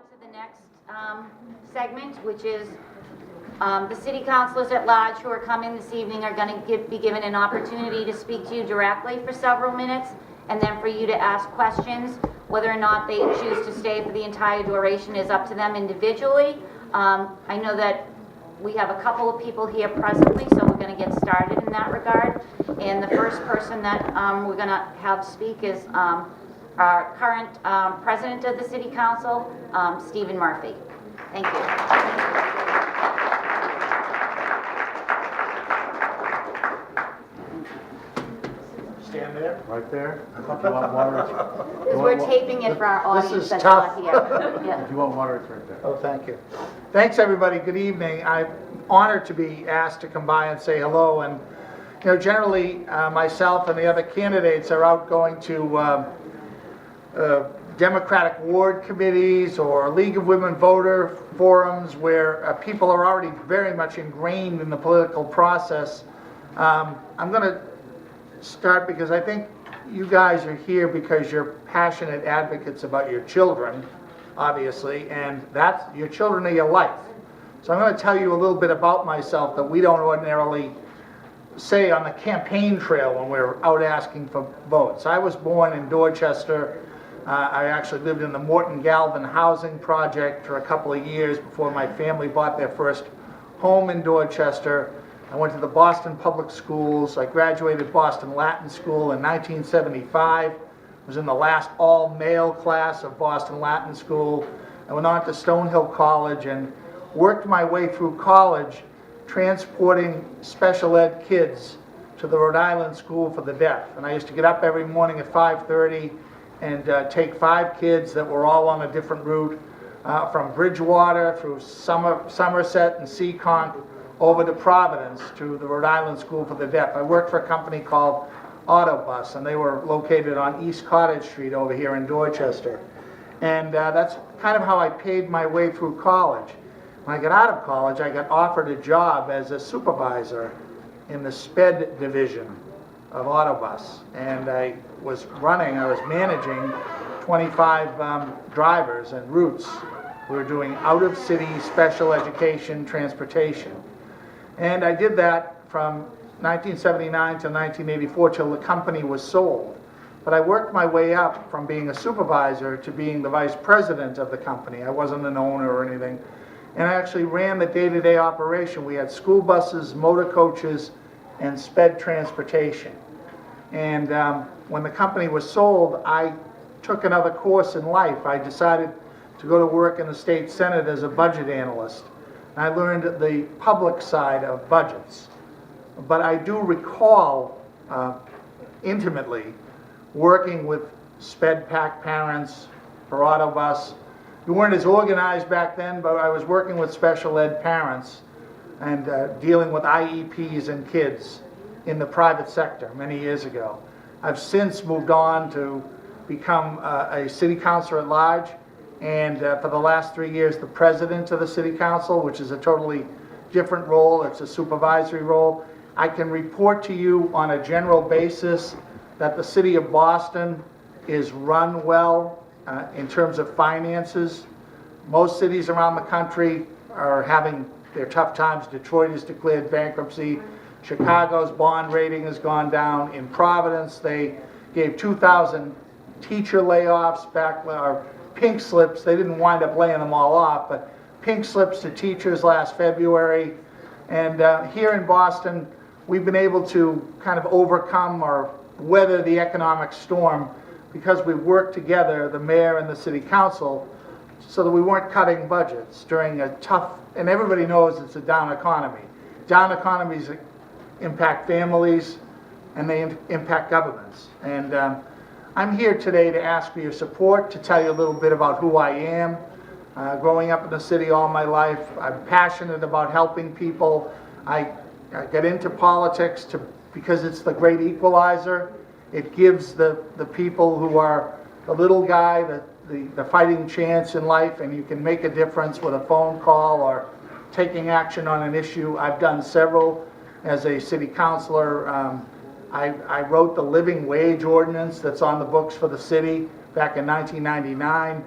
to the next segment, which is the city councilors at large who are coming this evening are going to be given an opportunity to speak to you directly for several minutes, and then for you to ask questions. Whether or not they choose to stay for the entire duration is up to them individually. I know that we have a couple of people here presently, so we're going to get started in that regard. And the first person that we're going to have speak is our current president of the City Council, Stephen Murphy. Thank you. Stand there. Right there? Do you want water? Because we're taping it for our audience is that's tough. not here. Yeah. If you want water, it's right there. Oh, thank you. Thanks, everybody. Good evening. I'm honored to be asked to come by and say hello. And, you know, generally, myself and the other candidates are out going to Democratic ward committees or League of Women Voter forums where people are already very much ingrained in the political process. I'm going to start because I think you guys are here because you're passionate advocates about your children, obviously, and your children are your life. So I'm going to tell you a little bit about myself that we don't ordinarily say on the campaign trail when we're out asking for votes. I was born in Dorchester. I actually lived in the Morton Galvin housing project for a couple of years before my family bought their first home in Dorchester. I went to the Boston Public Schools. I graduated Boston Latin School in 1975. I was in the last all-male class of Boston Latin School. I went on to Stonehill College and worked my way through college transporting special ed kids to the Rhode Island School for the Deaf. And I used to get up every morning at 5:30 and take 5 kids that were all on a different route from Bridgewater through Somerset and Seekonk over to Providence to the Rhode Island School for the Deaf. I worked for a company called Autobus, and they were located on East Cottage Street over here in Dorchester. And that's kind of how I paid my way through college. When I got out of college, I got offered a job as a supervisor in the SPED division of Autobus. And I was managing 25 drivers and routes. We were doing out-of-city special education transportation. And I did that from 1979 to 1984 till the company was sold. But I worked my way up from being a supervisor to being the vice president of the company. I wasn't an owner or anything. And I actually ran the day-to-day operation. We had school buses, motor coaches, and sped transportation. And when the company was sold, I took another course in life. I decided to go to work in the state senate as a budget analyst. I learned the public side of budgets. But I do recall intimately working with SpedPac parents for Autobus. We weren't as organized back then, but I was working with special ed parents and dealing with IEPs and kids in the private sector many years ago. I've since moved on to become a city councilor at large, and for the last 3 years the president of the city council, which is a totally different role. It's a supervisory role. I can report to you on a general basis that the city of Boston is run well in terms of finances. Most cities around the country are having their tough times. Detroit has declared bankruptcy. Chicago's bond rating has gone down. In Providence, they gave 2,000 teacher layoffs back, or pink slips. They didn't wind up laying them all off, but pink slips to teachers last February. And here in Boston, we've been able to kind of overcome or weather the economic storm because we've worked together, the mayor and the city council, so that we weren't cutting budgets during a tough, and everybody knows it's a down economy. Down economies impact families and they impact governments. And I'm here today to ask for your support, to tell you a little bit about who I am. Growing up in the city all my life, I'm passionate about helping people. I got into politics because it's the great equalizer. It gives the people who are the little guy the fighting chance in life, and you can make a difference with a phone call or taking action on an issue. I've done several as a city councilor. I wrote the living wage ordinance that's on the books for the city back in 1999.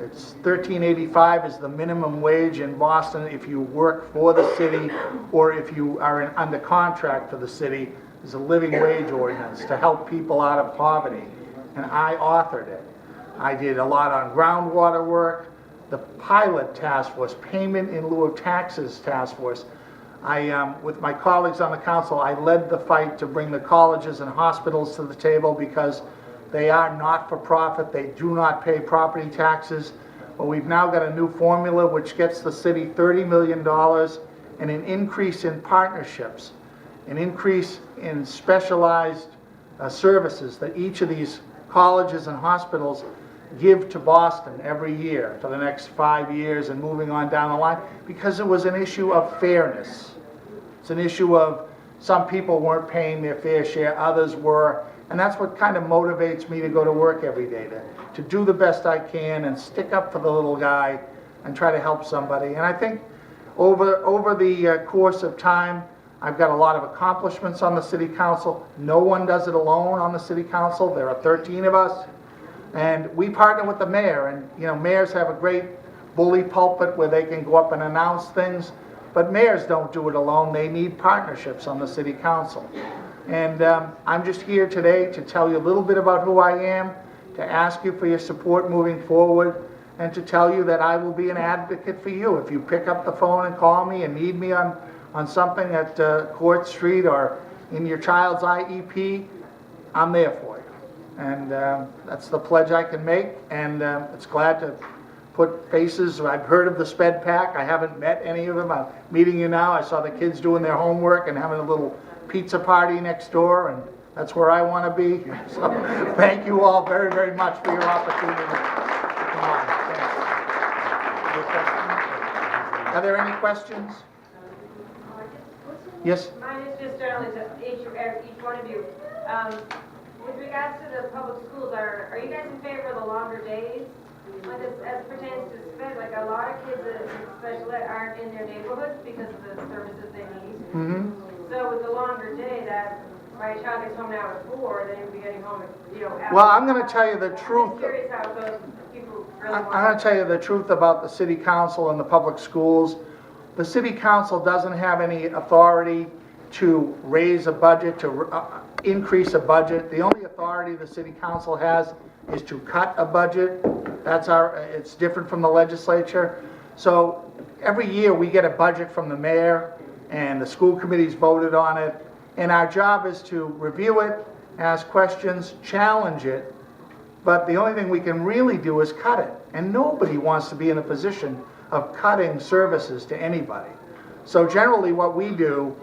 It's $13.85 is the minimum wage in Boston if you work for the city or if you are under contract for the city. There's a living wage ordinance to help people out of poverty, and I authored it. I did a lot on groundwater work, the pilot task force, payment in lieu of taxes task force. With my colleagues on the council, I led the fight to bring the colleges and hospitals to the table because they are not-for-profit, they do not pay property taxes, but we've now got a new formula which gets the city $30 million and an increase in partnerships, an increase in specialized services that each of these colleges and hospitals give to Boston every year for the next 5 years and moving on down the line, because it was an issue of fairness. It's an issue of some people weren't paying their fair share, others were, and that's what kind of motivates me to go to work every day, to do the best I can and stick up for the little guy and try to help somebody. And I think over the course of time, I've got a lot of accomplishments on the city council. No one does it alone on the city council. There are 13 of us. And we partner with the mayor, and you know, mayors have a great bully pulpit where they can go up and announce things, but mayors don't do it alone. They need partnerships on the city council. And I'm just here today to tell you a little bit about who I am, to ask you for your support moving forward, and to tell you that I will be an advocate for you. If you pick up the phone and call me and need me on something at Court Street or in your child's IEP, I'm there for you. And that's the pledge I can make, and it's glad to put faces. I've heard of the SpedPac. I haven't met any of them. I'm meeting you now. I saw the kids doing their homework and having a little pizza party next door, and that's where I want to be. So thank you all very, very much for your opportunity. Come on, thanks. Are there any questions? Yes? Mine is just generally to each one of you. With regards to the public schools, are you guys in favor of the longer days? Like as pertains to SPED, like a lot of kids in special ed aren't in their neighborhoods because of the services they need. Mm-hmm. So with the longer day, that my child gets home now at 4, then he'll be getting home at, after. Well, I'm going to tell you the I'm truth. just curious how those people really I'm want. going to tell you the truth about the city council and the public schools. The city council doesn't have any authority to raise a budget, to increase a budget. The only authority the city council has is to cut a budget. It's different from the legislature. So every year we get a budget from the mayor and the school committees voted on it. And our job is to review it, ask questions, challenge it. But the only thing we can really do is cut it. And nobody wants to be in a position of cutting services to anybody. So generally what we do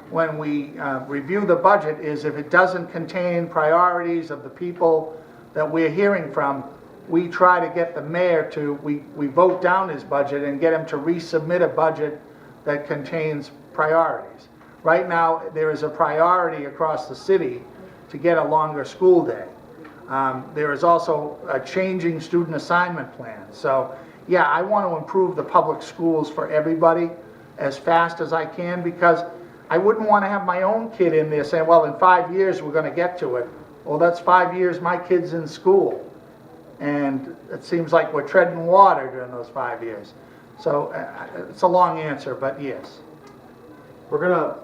when we review the budget is if it doesn't contain priorities of the people that we're hearing from, we try to get the mayor we vote down his budget and get him to resubmit a budget that contains priorities. Right now, there is a priority across the city to get a longer school day. There is also a changing student assignment plan. So, yeah, I want to improve the public schools for everybody as fast as I can, because I wouldn't want to have my own kid in there saying, well, in 5 years we're going to get to it. Well, that's 5 years my kid's in school. And it seems like we're treading water during those 5 years. So it's a long answer, but yes. We're going to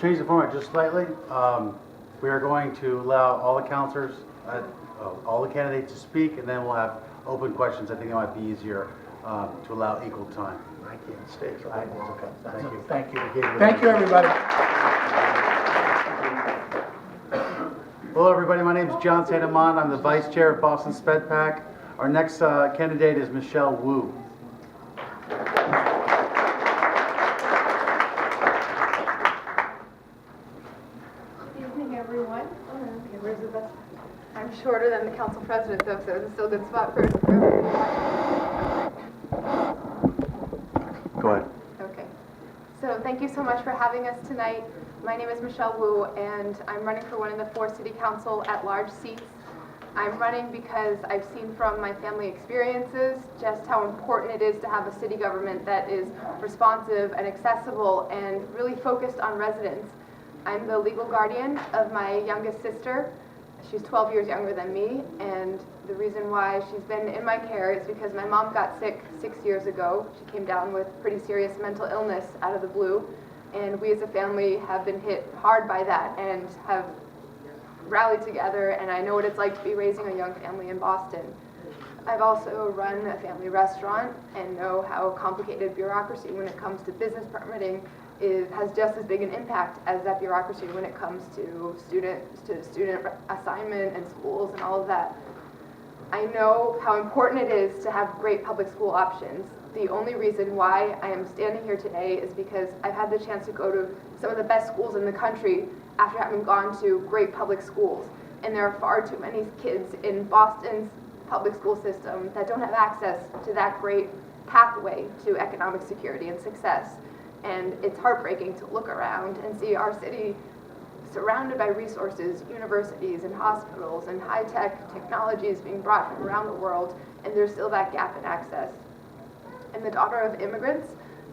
change the format just slightly. We are going to allow all the counselors, all the candidates to speak, and then we'll have open questions. I think it might be easier to allow equal time. I can't stay for that. Okay, thank you. Thank you. Thank you, everybody. Hello, everybody. My name is John St Amant. I'm the Vice Chair of BostonSpedPac. Our next candidate is Michelle Wu. Good evening, everyone. I'm shorter than the council president, though, so it's still a good spot for everyone. Go ahead. Okay. So thank you so much for having us tonight. My name is Michelle Wu, and I'm running for one of the 4 city council at-large seats. I'm running because I've seen from my family experiences just how important it is to have a city government that is responsive and accessible and really focused on residents. I'm the legal guardian of my youngest sister, She's 12 years younger than me, and the reason why she's been in my care is because my mom got sick 6 years ago. She came down with pretty serious mental illness out of the blue, and we as a family have been hit hard by that and have rallied together, and I know what it's like to be raising a young family in Boston. I've also run a family restaurant and know how complicated bureaucracy when it comes to business permitting has just as big an impact as that bureaucracy when it comes to student assignment and schools and all of that. I know how important it is to have great public school options. The only reason why I am standing here today is because I've had the chance to go to some of the best schools in the country after having gone to great public schools. And there are far too many kids in Boston's public school system that don't have access to that great pathway to economic security and success. And it's heartbreaking to look around and see our city surrounded by resources, universities and hospitals and high-tech technologies being brought from around the world, and there's still that gap in access. I'm the daughter of immigrants,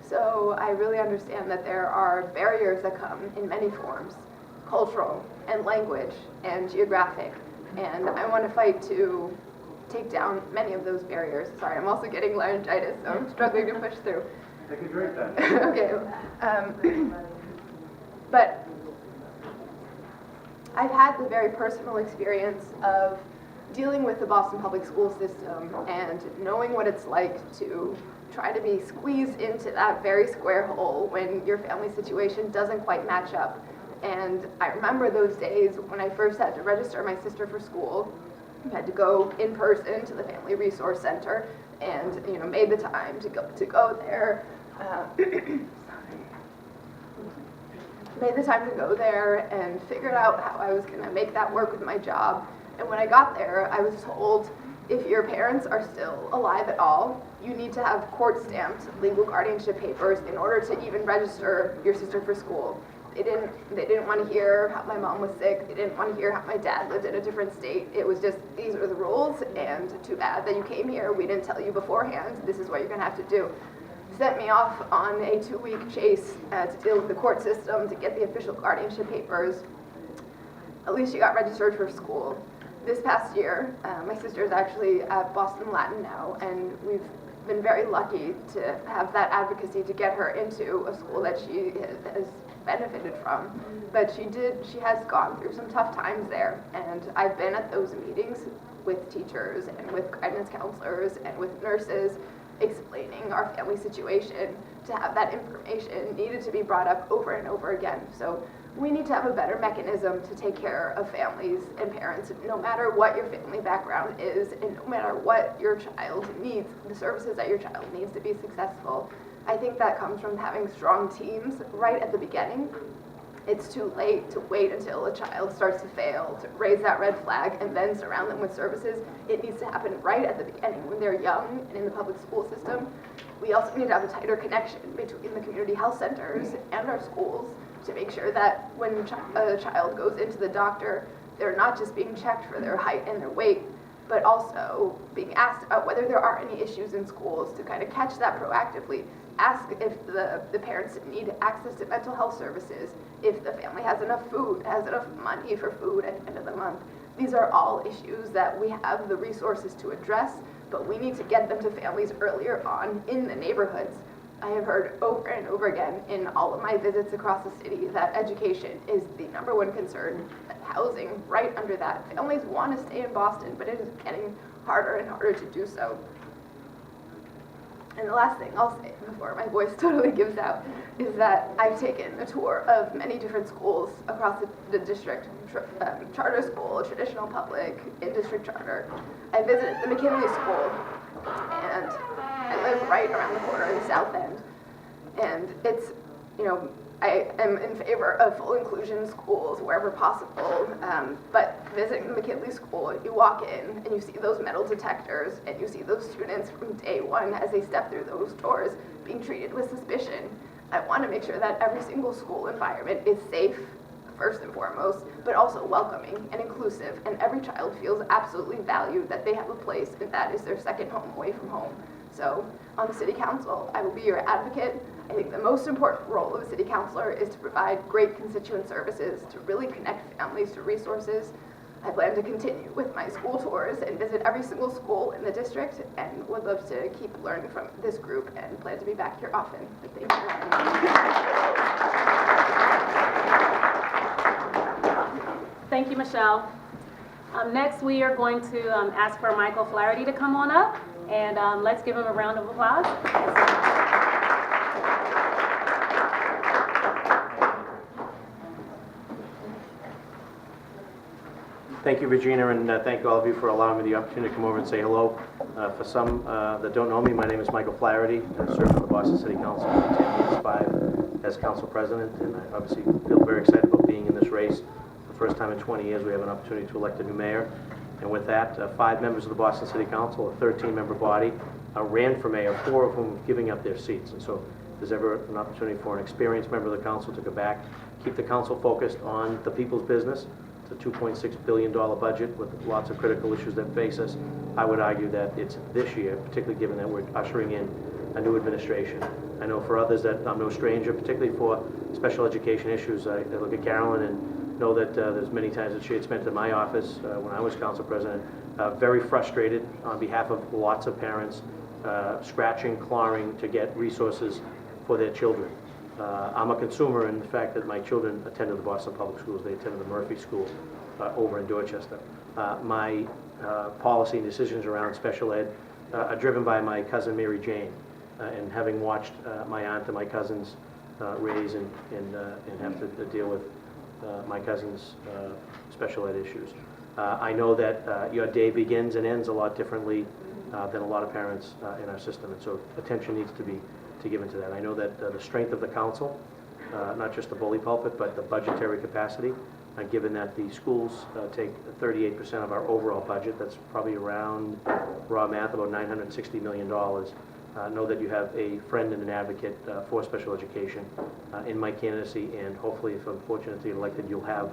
so I really understand that there are barriers that come in many forms, cultural and language and geographic, and I want to fight to take down many of those barriers. Sorry, I'm also getting laryngitis, so I'm struggling to push through. Take a drink then. Okay, but I've had the very personal experience of dealing with the Boston public school system and knowing what it's like to try to be squeezed into that very square hole when your family situation doesn't quite match up. And I remember those days when I first had to register my sister for school. I had to go in person to the Family Resource Center and made the time to go there. Made the time to go there and figured out how I was going to make that work with my job. And when I got there, I was told, if your parents are still alive at all, you need to have court-stamped legal guardianship papers in order to even register your sister for school. They didn't want to hear how my mom was sick. They didn't want to hear how my dad lived in a different state. It was just, these are the rules, and too bad that you came here. We didn't tell you beforehand. This is what you're going to have to do. Sent me off on a 2-week chase to deal with the court system to get the official guardianship papers. At least she got registered for school. This past year, my sister is actually at Boston Latin now, and we've been very lucky to have that advocacy to get her into a school that she has benefited from. But she has gone through some tough times there, and I've been at those meetings with teachers and with guidance counselors and with nurses explaining our family situation to have that information needed to be brought up over and over again. So we need to have a better mechanism to take care of families and parents, no matter what your family background is and no matter what your child needs, the services that your child needs to be successful. I think that comes from having strong teams right at the beginning. It's too late to wait until a child starts to fail, to raise that red flag and then surround them with services. It needs to happen right at the beginning when they're young and in the public school system. We also need to have a tighter connection between the community health centers and our schools to make sure that when a child goes into the doctor, they're not just being checked for their height and their weight, but also being asked about whether there are any issues in schools to kind of catch that proactively. Ask if the parents need access to mental health services, if the family has enough food, has enough money for food at the end of the month. These are all issues that we have the resources to address, but we need to get them to families earlier on in the neighborhoods. I have heard over and over again in all of my visits across the city that education is the #1 concern, housing right under that. Families want to stay in Boston, but it is getting harder and harder to do so. And the last thing I'll say before my voice totally gives out is that I've taken a tour of many different schools across the district, charter school, traditional public, in-district charter. I visited the McKinley School, and I live right around the corner in the South End. And it's, I am in favor of full inclusion schools wherever possible, but visiting the McKinley School, you walk in and you see those metal detectors and you see those students from day one as they step through those doors being treated with suspicion. I want to make sure that every single school environment is safe, first and foremost, but also welcoming and inclusive, and every child feels absolutely valued, that they have a place, and that is their second home away from home. So on the City Council, I will be your advocate. I think the most important role of a city councilor is to provide great constituent services, to really connect families to resources. I plan to continue with my school tours and visit every single school in the district, and would love to keep learning from this group and plan to be back here often. But thank you for having me. Thank you, Michelle. Next, we are going to ask for Michael Flaherty to come on up, and let's give him a round of applause. Thank you, Regina, and thank all of you for allowing me the opportunity to come over and say hello. For some that don't know me, my name is Michael Flaherty. I served on the Boston City Council for 10 years, 5 as council president, and I obviously feel very excited about being in this race. For the first time in 20 years, we have an opportunity to elect a new mayor. And with that, 5 members of the Boston City Council, a 13-member body, ran for mayor, 4 of whom giving up their seats. And so if there's ever an opportunity for an experienced member of the council to go back, keep the council focused on the people's business. It's a $2.6 billion budget with lots of critical issues that face us. I would argue that it's this year, particularly given that we're ushering in a new administration. I know for others that I'm no stranger, particularly for special education issues. I look at Carolyn and know that there's many times that she had spent in my office when I was council president, very frustrated on behalf of lots of parents, scratching, clawing to get resources for their children. I'm a consumer in the fact that my children attended the Boston Public Schools. They attended the Murphy School over in Dorchester. My policy and decisions around special ed are driven by my cousin Mary Jane, and having watched my aunt and my cousins raise and have to deal with my cousin's special ed issues. I know that your day begins and ends a lot differently than a lot of parents in our system, and so attention needs to be given to that. I know that the strength of the council, not just the bully pulpit, but the budgetary capacity, given that the schools take 38% of our overall budget, that's probably around, raw math, about $960 million. Know that you have a friend and an advocate for special education in my candidacy, and hopefully, if I'm fortunate to be elected, you'll have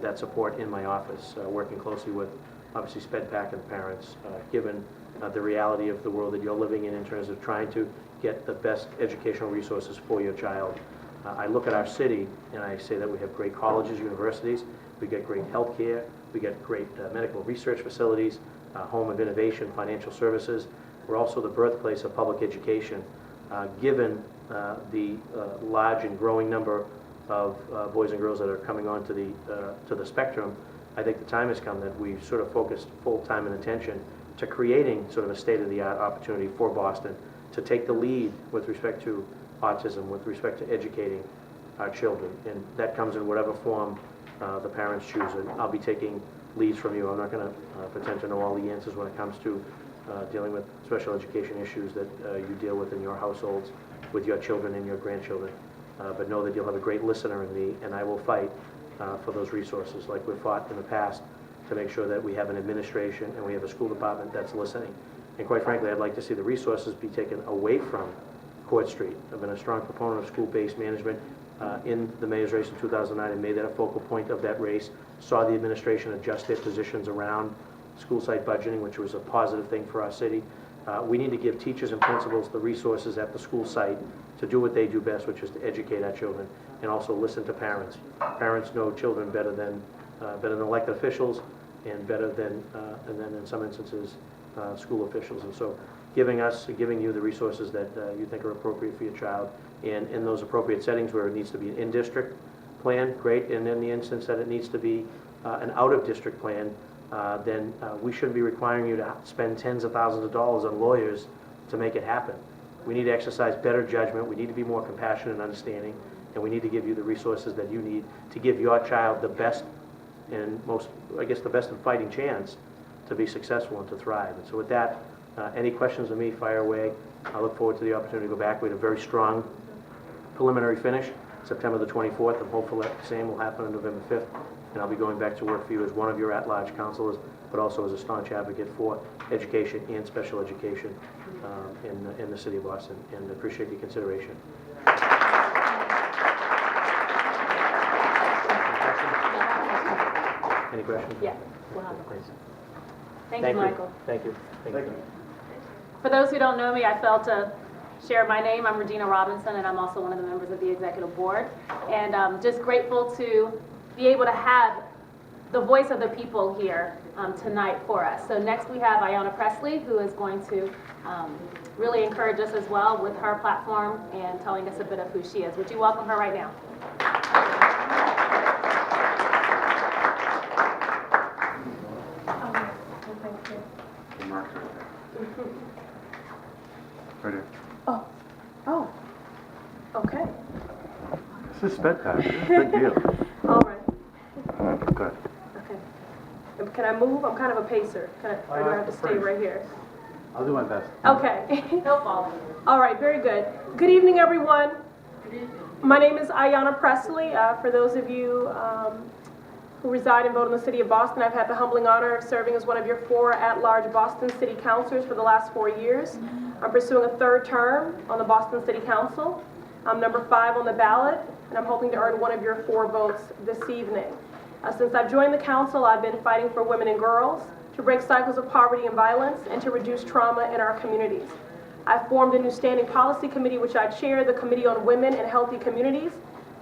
that support in my office, working closely with, obviously, SpedPac and parents, given the reality of the world that you're living in terms of trying to get the best educational resources for your child. I look at our city and I say that we have great colleges, universities, we get great health care, we get great medical research facilities, home of innovation, financial services. We're also the birthplace of public education. Given the large and growing number of boys and girls that are coming on to the spectrum, I think the time has come that we've sort of focused full time and attention to creating sort of a state-of-the-art opportunity for Boston to take the lead with respect to autism, with respect to educating our children. And that comes in whatever form the parents choose. And I'll be taking leads from you. I'm not going to pretend to know all the answers when it comes to dealing with special education issues that you deal with in your households, with your children and your grandchildren. But know that you'll have a great listener in me, and I will fight for those resources like we've fought in the past to make sure that we have an administration and we have a school department that's listening. And quite frankly, I'd like to see the resources be taken away from Court Street. I've been a strong proponent of school-based management in the mayor's race in 2009 and made that a focal point of that race. Saw the administration adjust their positions around school site budgeting, which was a positive thing for our city. We need to give teachers and principals the resources at the school site to do what they do best, which is to educate our children and also listen to parents. Parents know children better than elected officials and better than, and then in some instances, school officials. And so giving you the resources that you think are appropriate for your child, and in those appropriate settings where it needs to be an in-district plan, great, and in the instance that it needs to be an out-of-district plan, then we shouldn't be requiring you to spend tens of thousands of dollars on lawyers to make it happen. We need to exercise better judgment, we need to be more compassionate and understanding, and we need to give you the resources that you need to give your child the best and the best and fighting chance to be successful and to thrive. And so with that, any questions of me, fire away. I look forward to the opportunity to go back. We had a very strong preliminary finish, September the 24th. I'm hopeful that the same will happen on November 5th. And I'll be going back to work for you as one of your at-large councilors, but also as a staunch advocate for education and special education in the city of Boston. And I appreciate your consideration. Any questions? Yeah, we'll have a Please. Thank you, Michael. Thank you. Thank you. For those who don't know me, I failed to share my name. I'm Regina Robinson, and I'm also one of the members of the executive board. And I'm just grateful to be able to have the voice of the people here tonight for us. So next we have Ayanna Pressley, who is going to really encourage us as well with her platform and telling us a bit of who she is. Would you welcome her right now? Right here. Oh, okay, This is SpedPac. This is a big deal. all right, Good. okay. And can I move? I'm kind of a pacer. Or do I have to stay right here? I'll do my best. Okay. No fall. All right, very good. Good evening, everyone. My name is Ayanna Pressley. For those of you who reside and vote in the city of Boston, I've had the humbling honor of serving as one of your 4 at-large Boston City Councilors for the last 4 years. I'm pursuing a 3rd term on the Boston City Council. I'm number 5 on the ballot, and I'm hoping to earn one of your 4 votes this evening. Since I've joined the council, I've been fighting for women and girls, to break cycles of poverty and violence, and to reduce trauma in our communities. I've formed a new standing policy committee, which I chair, the Committee on Women and Healthy Communities.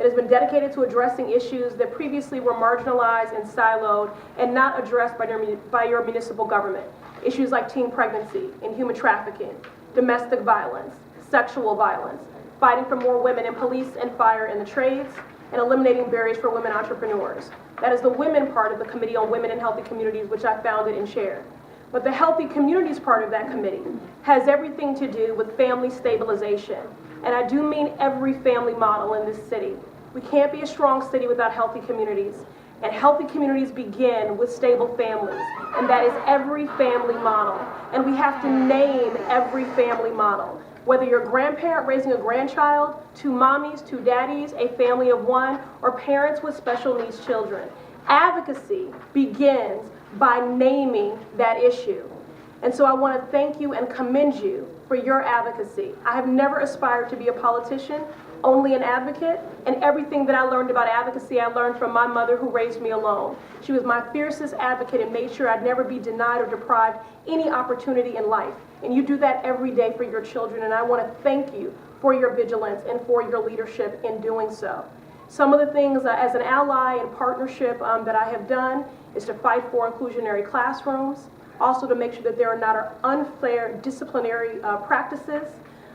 It has been dedicated to addressing issues that previously were marginalized and siloed and not addressed by your municipal government. Issues like teen pregnancy and human trafficking, domestic violence, sexual violence, fighting for more women in police and fire and the trades, and eliminating barriers for women entrepreneurs. That is the women part of the Committee on Women and Healthy Communities, which I founded and chaired. But the Healthy Communities part of that committee has everything to do with family stabilization. And I do mean every family model in this city. We can't be a strong city without healthy communities. And healthy communities begin with stable families. And that is every family model. And we have to name every family model. Whether you're a grandparent raising a grandchild, 2 mommies, 2 daddies, a family of 1, or parents with special needs children. Advocacy begins by naming that issue. And so I want to thank you and commend you for your advocacy. I have never aspired to be a politician, only an advocate, and everything that I learned about advocacy I learned from my mother who raised me alone. She was my fiercest advocate and made sure I'd never be denied or deprived any opportunity in life. And you do that every day for your children, and I want to thank you for your vigilance and for your leadership in doing so. Some of the things as an ally and partnership that I have done is to fight for inclusionary classrooms, also to make sure that there are not unfair disciplinary practices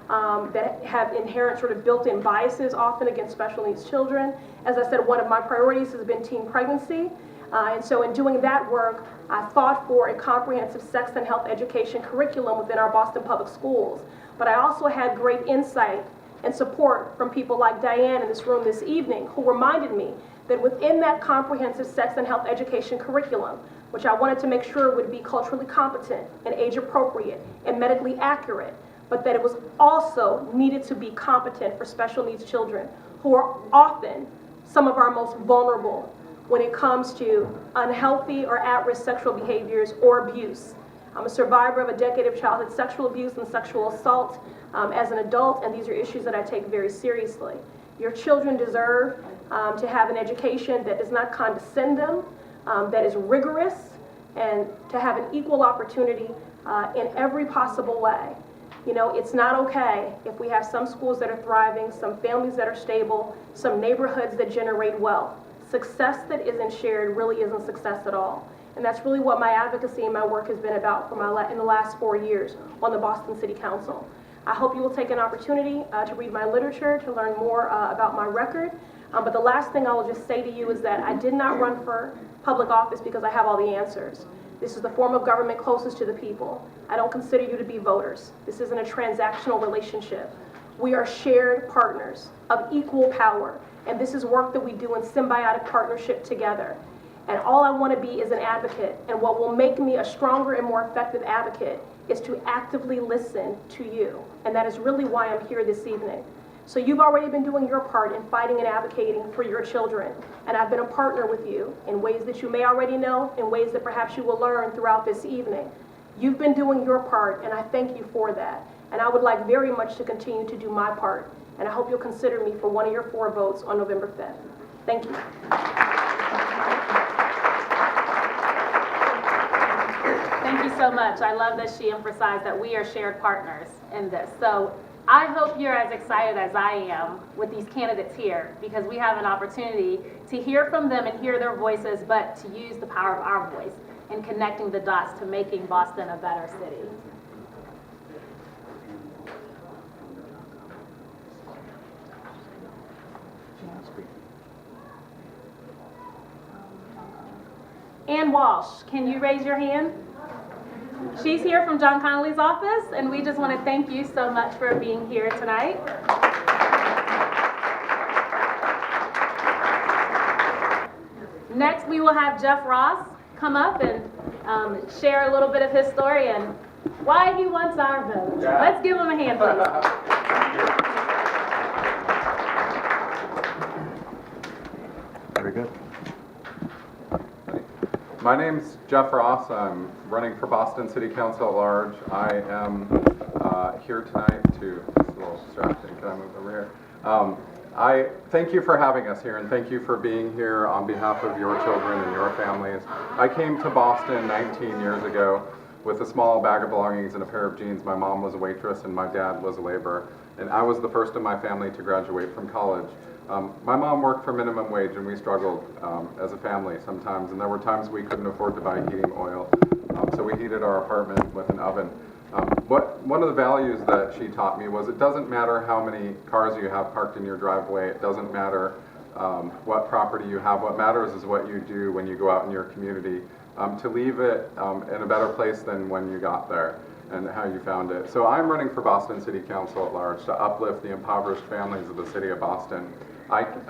that have inherent sort of built-in biases often against special needs children. As I said, one of my priorities has been teen pregnancy. And so in doing that work, I fought for a comprehensive sex and health education curriculum within our Boston public schools. But I also had great insight and support from people like Diane in this room this evening, who reminded me that within that comprehensive sex and health education curriculum, which I wanted to make sure would be culturally competent and age appropriate and medically accurate, but that it was also needed to be competent for special needs children, who are often some of our most vulnerable when it comes to unhealthy or at-risk sexual behaviors or abuse. I'm a survivor of a decade of childhood sexual abuse and sexual assault as an adult, and these are issues that I take very seriously. Your children deserve to have an education that does not condescend them, that is rigorous, and to have an equal opportunity in every possible way. You know, it's not okay if we have some schools that are thriving, some families that are stable, some neighborhoods that generate wealth. Success that isn't shared really isn't success at all. And that's really what my advocacy and my work has been about in the last 4 years on the Boston City Council. I hope you will take an opportunity to read my literature, to learn more about my record. But the last thing I will just say to you is that I did not run for public office because I have all the answers. This is the form of government closest to the people. I don't consider you to be voters. This isn't a transactional relationship. We are shared partners of equal power, and this is work that we do in symbiotic partnership together. And all I want to be is an advocate, and what will make me a stronger and more effective advocate is to actively listen to you. And that is really why I'm here this evening. So you've already been doing your part in fighting and advocating for your children, and I've been a partner with you in ways that you may already know, in ways that perhaps you will learn throughout this evening. You've been doing your part, and I thank you for that. And I would like very much to continue to do my part, and I hope you'll consider me for one of your 4 votes on November 5th. Thank you. Thank you so much. I love that she emphasized that we are shared partners in this. So I hope you're as excited as I am with these candidates here, because we have an opportunity to hear from them and hear their voices, but to use the power of our voice in connecting the dots to making Boston a better city. Ann Walsh, can you raise your hand? She's here from John Connolly's office, and we just want to thank you so much for being here tonight. Next, we will have Jeff Ross come up and share a little bit of his story and why he wants our vote. Yeah. Let's give him a hand, please. Very good. My name's Jeff Ross. I'm running for Boston City Council at large. I am here tonight to, it's a little distracting, can I move over here? I thank you for having us here, and thank you for being here on behalf of your children and your families. I came to Boston 19 years ago with a small bag of belongings and a pair of jeans. My mom was a waitress and my dad was a laborer, and I was the first in my family to graduate from college. My mom worked for minimum wage, and we struggled as a family sometimes, and there were times we couldn't afford to buy heating oil, so we heated our apartment with an oven. One of the values that she taught me was it doesn't matter how many cars you have parked in your driveway, it doesn't matter what property you have, what matters is what you do when you go out in your community to leave it in a better place than when you got there and how you found it. So I'm running for Boston City Council at large to uplift the impoverished families of the city of Boston. I've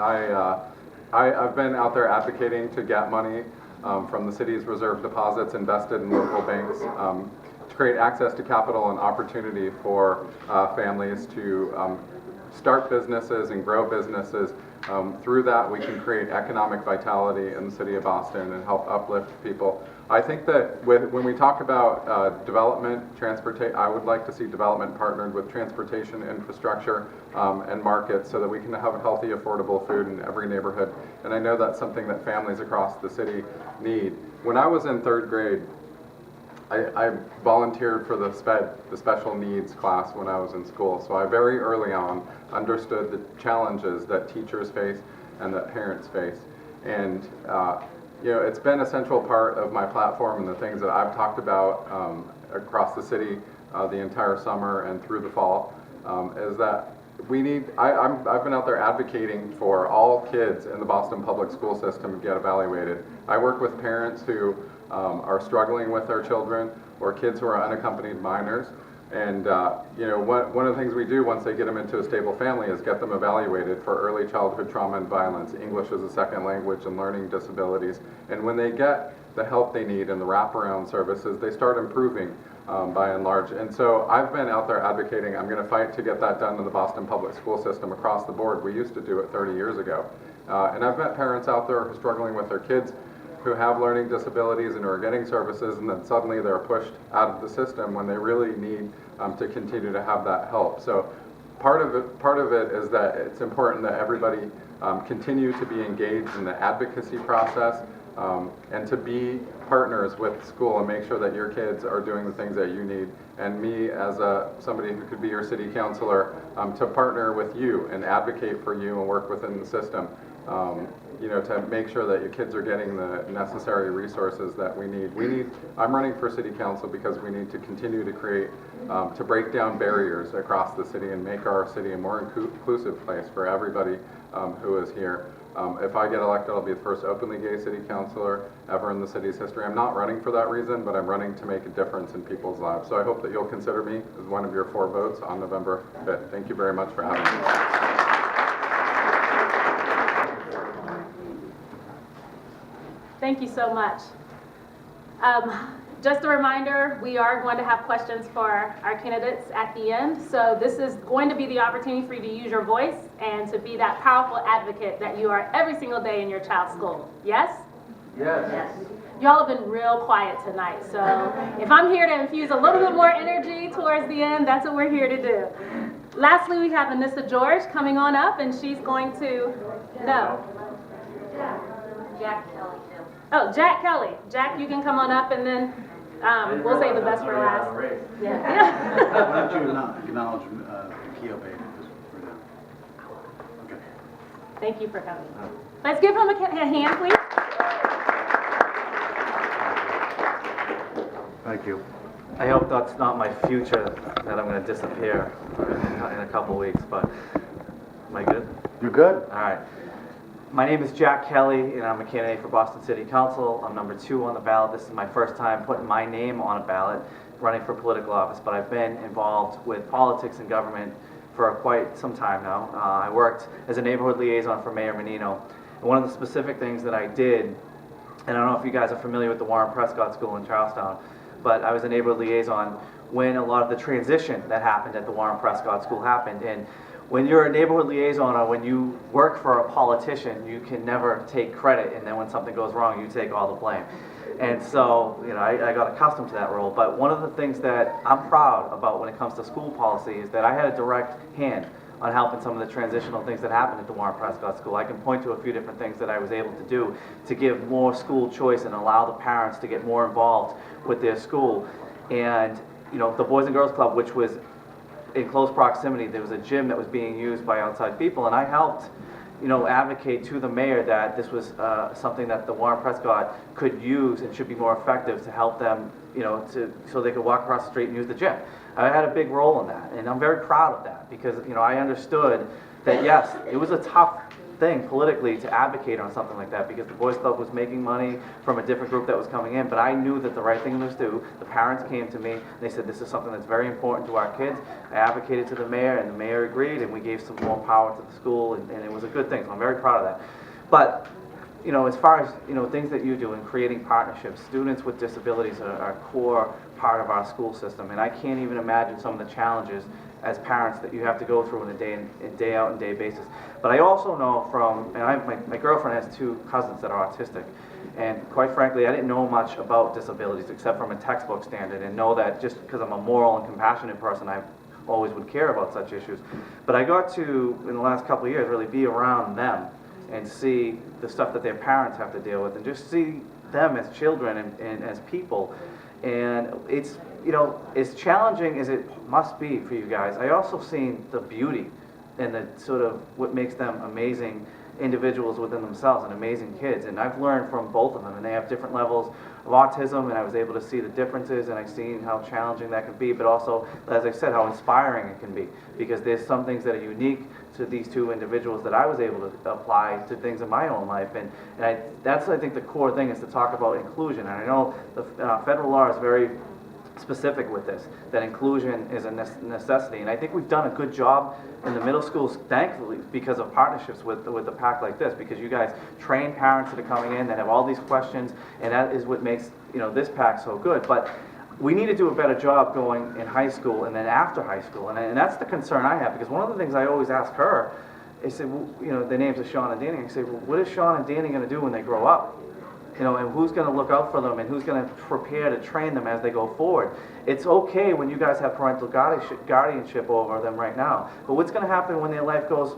been out there advocating to get money from the city's reserve deposits invested in local banks to create access to capital and opportunity for families to start businesses and grow businesses. Through that, we can create economic vitality in the city of Boston and help uplift people. I think that when we talk about development, I would like to see development partnered with transportation infrastructure and markets so that we can have healthy, affordable food in every neighborhood. And I know that's something that families across the city need. When I was in third grade, I volunteered for the special needs class when I was in school. So I very early on understood the challenges that teachers face and that parents face. And you know, it's been a central part of my platform and the things that I've talked about across the city the entire summer and through the fall is that we need, I've been out there advocating for all kids in the Boston public school system to get evaluated. I work with parents who are struggling with their children or kids who are unaccompanied minors. And you know, one of the things we do once they get them into a stable family is get them evaluated for early childhood trauma and violence, English as a second language, and learning disabilities. And when they get the help they need and the wraparound services, they start improving by and large. And so I've been out there advocating. I'm going to fight to get that done in the Boston public school system across the board. We used to do it 30 years ago. And I've met parents out there who are struggling with their kids who have learning disabilities and who are getting services, and then suddenly they're pushed out of the system when they really need to continue to have that help. So part of it is that it's important that everybody continue to be engaged in the advocacy process and to be partners with school and make sure that your kids are doing the things that you need. And me as somebody who could be your city councilor to partner with you and advocate for you and work within the system. You know, to make sure that your kids are getting the necessary resources that we need. I'm running for city council because we need to continue to create, to break down barriers across the city and make our city a more inclusive place for everybody who is here. If I get elected, I'll be the first openly gay city councilor ever in the city's history. I'm not running for that reason, but I'm running to make a difference in people's lives. So I hope that you'll consider me as one of your 4 votes on November 5th. Thank you very much for having me. Thank you so much. Just a reminder, we are going to have questions for our candidates at the end. So this is going to be the opportunity for you to use your voice and to be that powerful advocate that you are every single day in your child's school. Yes? Yes. Y'all have been real quiet tonight. So if I'm here to infuse a little bit more energy towards the end, that's what we're here to do. Lastly, we have Annissa George coming on up, and she's going to, Jack Kelly, too. Oh, Jack Kelly. Jack, you can come on up, and then we'll save the best for last. Why don't you acknowledge Keogh paid for them. Okay. Thank you for coming. Let's give him a hand, please. Thank you. I hope that's not my future, that I'm going to disappear in a couple weeks, but am I good? You're good? All right. My name is Jack Kelly, and I'm a candidate for Boston City Council. I'm number 2 on the ballot. This is my first time putting my name on a ballot, running for political office, but I've been involved with politics and government for quite some time now. I worked as a neighborhood liaison for Mayor Menino. And one of the specific things that I did, and I don't know if you guys are familiar with the Warren Prescott School in Charlestown, but I was a neighborhood liaison when a lot of the transition that happened at the Warren Prescott School happened. And when you're a neighborhood liaison or when you work for a politician, you can never take credit, and then when something goes wrong, you take all the blame. And so, you know, I got accustomed to that role. But one of the things that I'm proud about when it comes to school policy is that I had a direct hand on helping some of the transitional things that happened at the Warren Prescott School. I can point to a few different things that I was able to do to give more school choice and allow the parents to get more involved with their school. And, you know, the Boys and Girls Club, which was in close proximity, there was a gym that was being used by outside people, and I helped, you know, advocate to the mayor that this was something that the Warren Prescott could use and should be more effective to help them, you know, so they could walk across the street and use the gym. I had a big role in that, and I'm very proud of that because, you know, I understood that, yes, it was a tough thing politically to advocate on something like that because the Boys Club was making money from a different group that was coming in, but I knew that the right thing was to do. The parents came to me, and they said this is something that's very important to our kids. I advocated to the mayor, and the mayor agreed, and we gave some more power to the school, and it was a good thing, so I'm very proud of that. But, you know, as far as, you know, things that you do in creating partnerships, students with disabilities are a core part of our school system, and I can't even imagine some of the challenges as parents that you have to go through on a day out and day basis. But I also know from, and my girlfriend has 2 cousins that are autistic, and quite frankly, I didn't know much about disabilities except from a textbook standard, and know that just because I'm a moral and compassionate person, I always would care about such issues. But I got to, in the last couple of years, really be around them and see the stuff that their parents have to deal with, and just see them as children and as people. And it's, you know, as challenging as it must be for you guys, I also seen the beauty and the sort of what makes them amazing individuals within themselves and amazing kids. And I've learned from both of them, and they have different levels of autism, and I was able to see the differences, and I've seen how challenging that can be, but also, as I said, how inspiring it can be, because there's some things that are unique to these 2 individuals that I was able to apply to things in my own life. And that's, I think, the core thing is to talk about inclusion. And I know the federal law is very specific with this, that inclusion is a necessity. And I think we've done a good job in the middle schools, thankfully, because of partnerships with the PAC like this, because you guys train parents that are coming in that have all these questions, and that is what makes, you know, this PAC so good. But we need to do a better job going in high school and then after high school, and that's the concern I have, because one of the things I always ask her, I said, well, you know, the names of Sean and Danny, I say, well, what is Sean and Danny going to do when they grow up? You know, and who's going to look out for them, and who's going to prepare to train them as they go forward? It's okay when you guys have parental guardianship over them right now, but what's going to happen when their life goes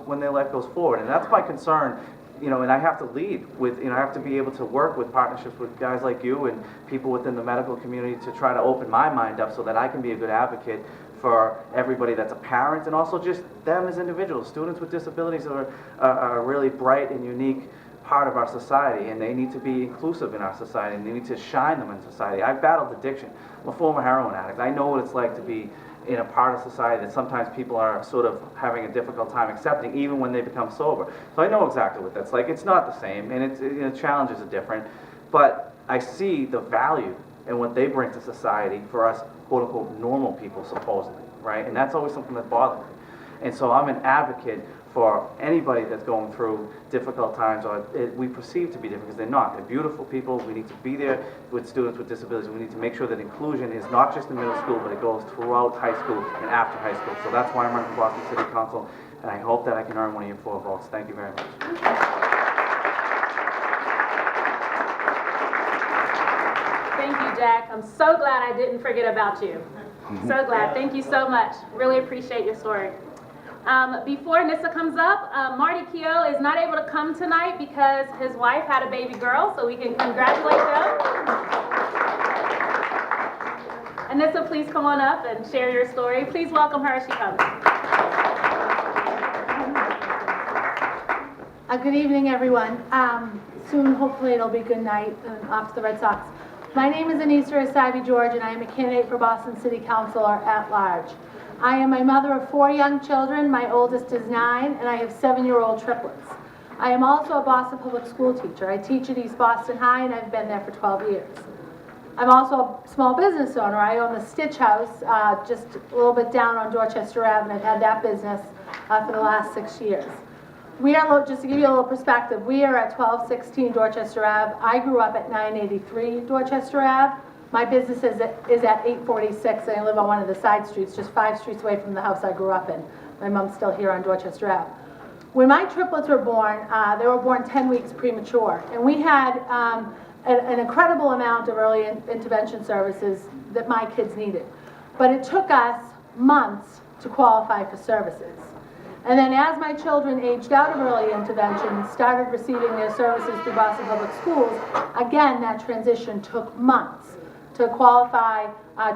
forward? And that's my concern. You know, and I have to lead with, you know, I have to be able to work with partnerships with guys like you and people within the medical community to try to open my mind up so that I can be a good advocate for everybody that's a parent, and also just them as individuals. Students with disabilities are a really bright and unique part of our society, and they need to be inclusive in our society, and they need to shine them in society. I've battled addiction. I'm a former heroin addict. I know what it's like to be in a part of society that sometimes people are sort of having a difficult time accepting, even when they become sober. So I know exactly what that's like. It's not the same, and it's, you know, challenges are different, but I see the value in what they bring to society for us, quote unquote, normal people, supposedly, right? And that's always something that bothers me. And so I'm an advocate for anybody that's going through difficult times, or we perceive to be different, because they're not. They're beautiful people. We need to be there with students with disabilities. We need to make sure that inclusion is not just in middle school, but it goes throughout high school and after high school. So that's why I'm running for Boston City Council, and I hope that I can earn one of your 4 votes. Thank you very much. Thank you, Jack. I'm so glad I didn't forget about you. So glad. Thank you so much. Really appreciate your story. Before Annissa comes up, Marty Keogh is not able to come tonight because his wife had a baby girl, so we can congratulate them. Annissa, please come on up and share your story. Please welcome her as she comes. Good evening, everyone. Soon, hopefully, it'll be good night and off to the Red Sox. My name is Annissa Essaibi George, and I am a candidate for Boston City Councilor at large. I am a mother of 4 young children. My oldest is 9, and I have 7-year-old triplets. I am also a Boston public school teacher. I teach at East Boston High, and I've been there for 12 years. I'm also a small business owner. I own the Stitch House, just a little bit down on Dorchester Ave, and I've had that business for the last 6 years. We are, just to give you a little perspective, we are at 1216 Dorchester Ave. I grew up at 983 Dorchester Ave. My business is at 846, and I live on one of the side streets, just 5 streets away from the house I grew up in. My mom's still here on Dorchester Ave. When my triplets were born, they were born 10 weeks premature, and we had an incredible amount of early intervention services that my kids needed. But it took us months to qualify for services. And then as my children aged out of early intervention, started receiving their services through Boston Public Schools, again, that transition took months to qualify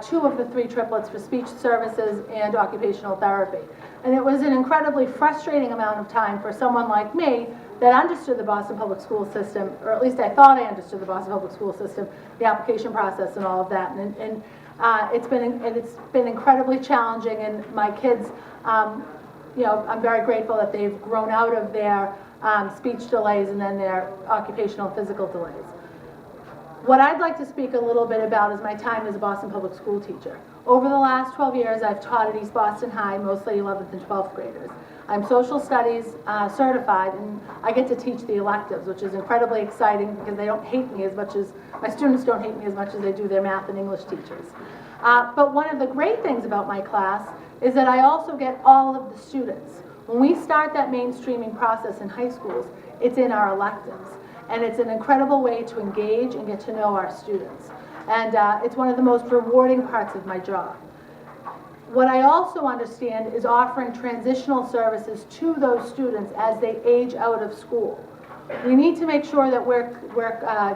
2 of the 3 triplets for speech services and occupational therapy. And it was an incredibly frustrating amount of time for someone like me that understood the Boston Public School system, or at least I thought I understood the Boston Public School system, the application process and all of that. And it's been incredibly challenging, and my kids, you know, I'm very grateful that they've grown out of their speech delays and then their occupational and physical delays. What I'd like to speak a little bit about is my time as a Boston Public School teacher. Over the last 12 years, I've taught at East Boston High, mostly 11th and 12th graders. I'm social studies certified, and I get to teach the electives, which is incredibly exciting because they don't hate me as much as, my students don't hate me as much as they do their math and English teachers. But one of the great things about my class is that I also get all of the students. When we start that mainstreaming process in high schools, it's in our electives. And it's an incredible way to engage and get to know our students. And it's one of the most rewarding parts of my job. What I also understand is offering transitional services to those students as they age out of school. We need to make sure that we're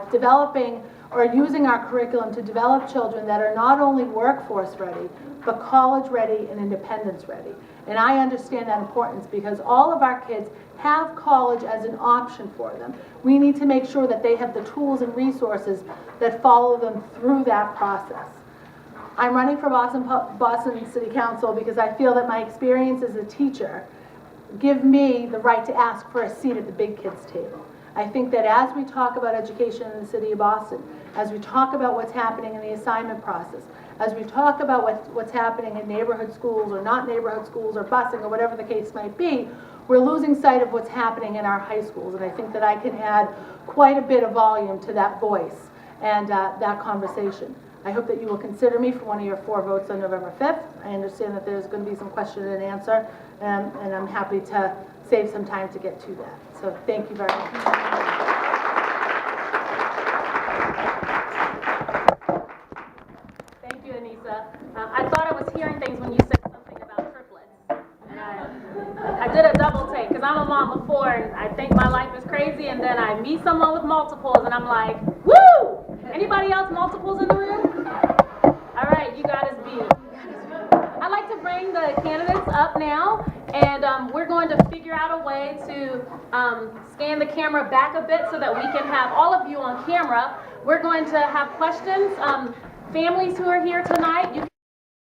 developing or using our curriculum to develop children that are not only workforce ready, but college ready and independence ready. And I understand that importance because all of our kids have college as an option for them. We need to make sure that they have the tools and resources that follow them through that process. I'm running for Boston City Council because I feel that my experience as a teacher give me the right to ask for a seat at the big kids table. I think that as we talk about education in the city of Boston, as we talk about what's happening in the assignment process, as we talk about what's happening in neighborhood schools or not neighborhood schools or busing or whatever the case might be, we're losing sight of what's happening in our high schools. And I think that I can add quite a bit of volume to that voice and that conversation. I hope that you will consider me for one of your 4 votes on November 5th. I understand that there's going to be some question and answer, and I'm happy to save some time to get to that. So thank you very much. Thank you, Annissa. I thought I was hearing things when you said something about triplets. And I did a double take because I'm a mom of 4 and I think my life is crazy, and then I meet someone with multiples and I'm like, woo! Anybody else multiples in the room? All right, you got us beat. I'd like to bring the candidates up now, and we're going to figure out a way to scan the camera back a bit so that we can have all of you on camera. We're going to have questions. Families who are here tonight, you